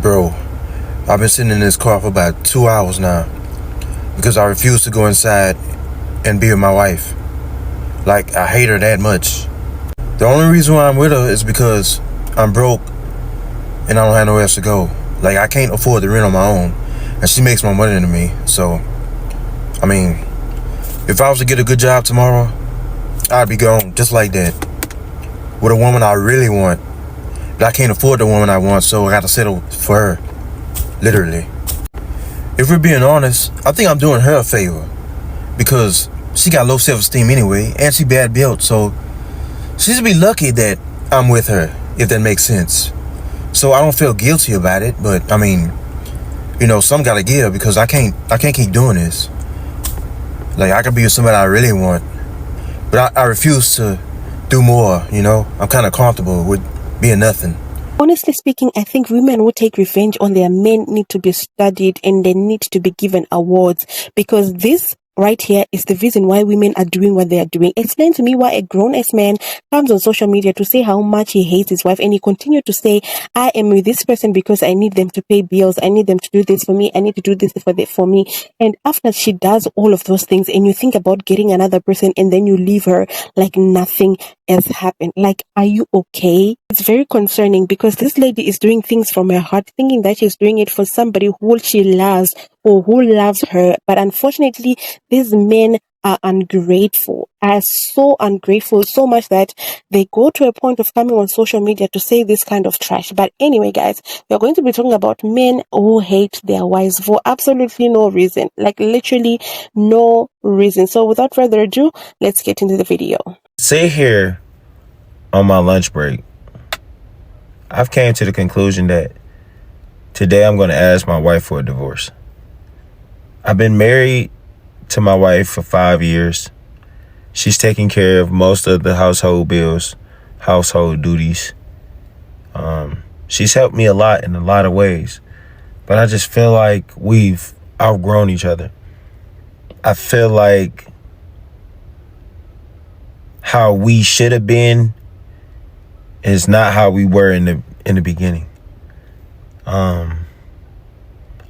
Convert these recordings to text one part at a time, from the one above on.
Bro, I've been sitting in this car for about 2 hours now because I refuse to go inside and be with my wife. Like, I hate her that much. The only reason why I'm with her is because I'm broke and I don't have nowhere else to go. Like, I can't afford the rent on my own, and she makes more money than me. So, I mean, if I was to get a good job tomorrow, I'd be gone just like that, with a woman I really want. But I can't afford the woman I want, so I gotta settle for her. Literally. If we're being honest, I think I'm doing her a favor, because she got low self-esteem anyway, and she bad built, so she should be lucky that I'm with her, if that makes sense. So I don't feel guilty about it, but I mean, you know, some gotta give, because I can't keep doing this. Like, I could be with somebody I really want, but I refuse to do more, you know? I'm kind of comfortable with being nothing. Honestly speaking, I think women who take revenge on their men need to be studied and they need to be given awards, because this right here is the reason why women are doing what they are doing. Explain to me why a grown-ass man comes on social media to say how much he hates his wife, and he continues to say, I am with this person because I need them to pay bills, I need them to do this for me, I need to do this for me. And after she does all of those things, and you think about getting another person, and then you leave her like nothing has happened. Like, are you okay? It's very concerning, because this lady is doing things from her heart, thinking that she's doing it for somebody who she loves or who loves her. But unfortunately, these men are ungrateful, are so ungrateful, so much that they go to a point of coming on social media to say this kind of trash. But anyway, guys, we're going to be talking about men who hate their wives for absolutely no reason, like literally no reason. So without further ado, let's get into the video. Sit here on my lunch break. I've came to the conclusion that today I'm going to ask my wife for a divorce. I've been married to my wife for 5 years. She's taking care of most of the household bills, household duties. She's helped me a lot in a lot of ways, but I just feel like we've outgrown each other. I feel like how we should have been is not how we were in the beginning. I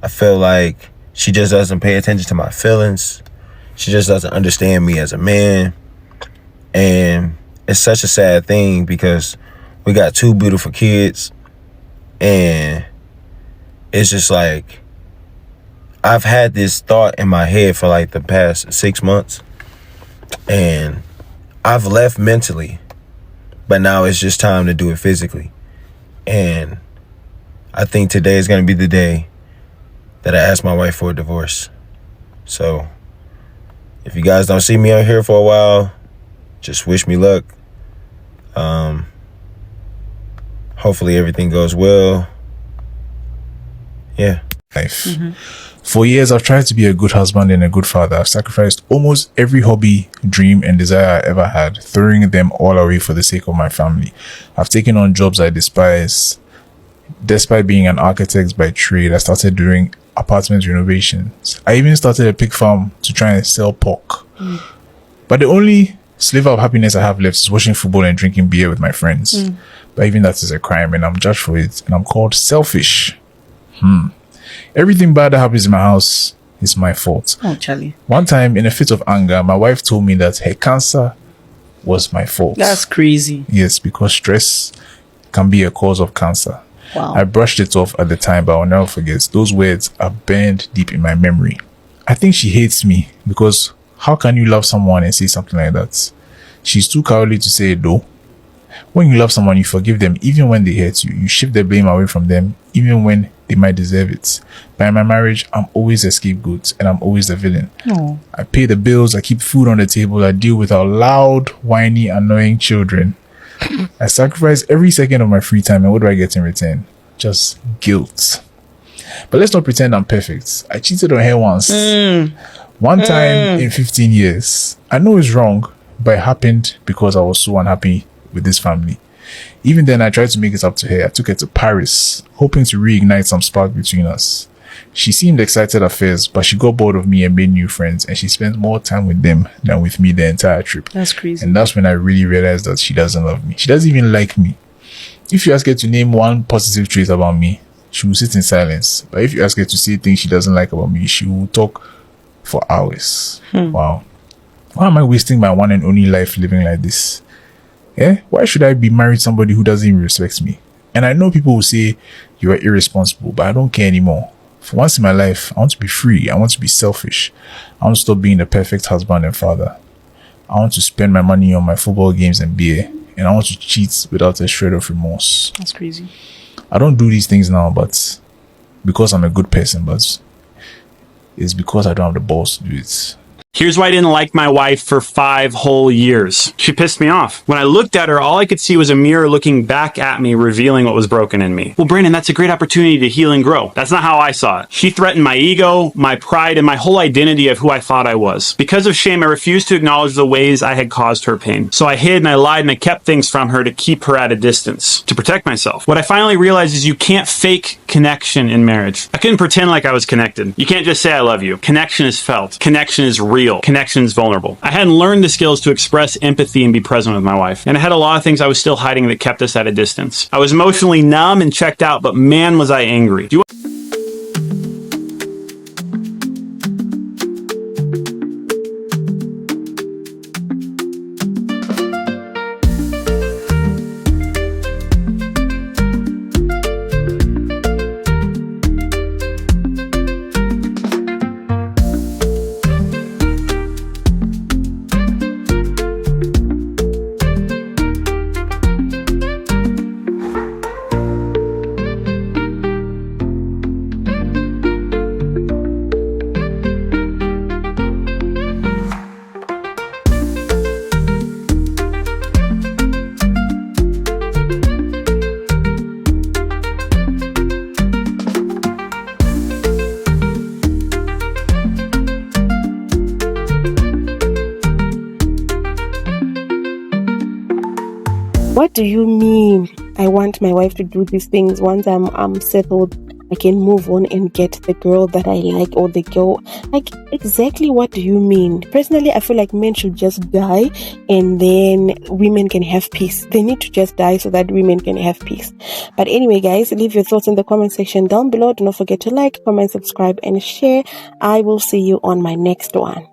feel like she just doesn't pay attention to my feelings. She just doesn't understand me as a man. And it's such a sad thing, because we got 2 beautiful kids, and it's just like, I've had this thought in my head for like the past 6 months, and I've left mentally, but now it's just time to do it physically. And I think today is going to be the day that I ask my wife for a divorce. So if you guys don't see me on here for a while, just wish me luck. Hopefully everything goes well. Yeah. Life. For years, I've tried to be a good husband and a good father. I've sacrificed almost every hobby, dream, and desire I ever had, throwing them all away for the sake of my family. I've taken on jobs I despise. Despite being an architect by trade, I started doing apartment renovations. I even started a pig farm to try and sell pork. But the only sliver of happiness I have left is watching football and drinking beer with my friends. But even that is a crime, and I'm judged for it, and I'm called selfish. Everything bad that happens in my house is my fault. Oh, Charlie. One time, in a fit of anger, my wife told me that her cancer was my fault. That's crazy. Yes, because stress can be a cause of cancer. Wow. I brushed it off at the time, but I'll never forget. Those words are burned deep in my memory. I think she hates me, because how can you love someone and say something like that? She's too cowardly to say it though. When you love someone, you forgive them even when they hurt you. You shift the blame away from them even when they might deserve it. But in my marriage, I'm always a scapegoat, and I'm always the villain. No. I pay the bills, I keep food on the table, I deal with our loud, whiny, annoying children. I sacrifice every second of my free time, and what do I get in return? Just guilt. But let's not pretend I'm perfect. I cheated on her once. One time in 15 years. I know it's wrong, but it happened because I was so unhappy with this family. Even then, I tried to make it up to her. I took her to Paris, hoping to reignite some spark between us. She seemed excited at first, but she got bored of me and made new friends, and she spent more time with them than with me the entire trip. That's crazy. And that's when I really realized that she doesn't love me. She doesn't even like me. If you ask her to name one positive trait about me, She will sit in silence. But if you ask her to say things she doesn't like about me, she will talk for hours. Wow. Why am I wasting my one and only life living like this? Why should I be married to somebody who doesn't even respect me? And I know people will say you are irresponsible, but I don't care anymore. For once in my life, I want to be free. I want to be selfish. I want to stop being the perfect husband and father. I want to spend my money on my football games and beer. And I want to cheat without a shred of remorse. That's crazy. I don't do these things now, but because I'm a good person, but it's because I don't have the balls to do it. Here's why I didn't like my wife for 5 whole years. She pissed me off. When I looked at her, all I could see was a mirror looking back at me, revealing what was broken in me. Well, Brandon, that's a great opportunity to heal and grow. That's not how I saw it. She threatened my ego, my pride, and my whole identity of who I thought I was. Because of shame, I refused to acknowledge the ways I had caused her pain. So I hid and I lied and I kept things from her to keep her at a distance, to protect myself. What I finally realized is you can't fake connection in marriage. I couldn't pretend like I was connected. You can't just say I love you. Connection is felt. Connection is real. Connection is vulnerable. I hadn't learned the skills to express empathy and be present with my wife. And I had a lot of things I was still hiding that kept us at a distance. I was emotionally numb and checked out, but man, was I angry. What do you mean? I want my wife to do these things. Once I'm settled, I can move on and get the girl that I like, or the girl. Like, exactly what do you mean? Personally, I feel like men should just die and then women can have peace. They need to just die so that women can have peace. But anyway, guys, leave your thoughts in the comment section down below. Do not forget to like, comment, subscribe, and share. I will see you on my next one.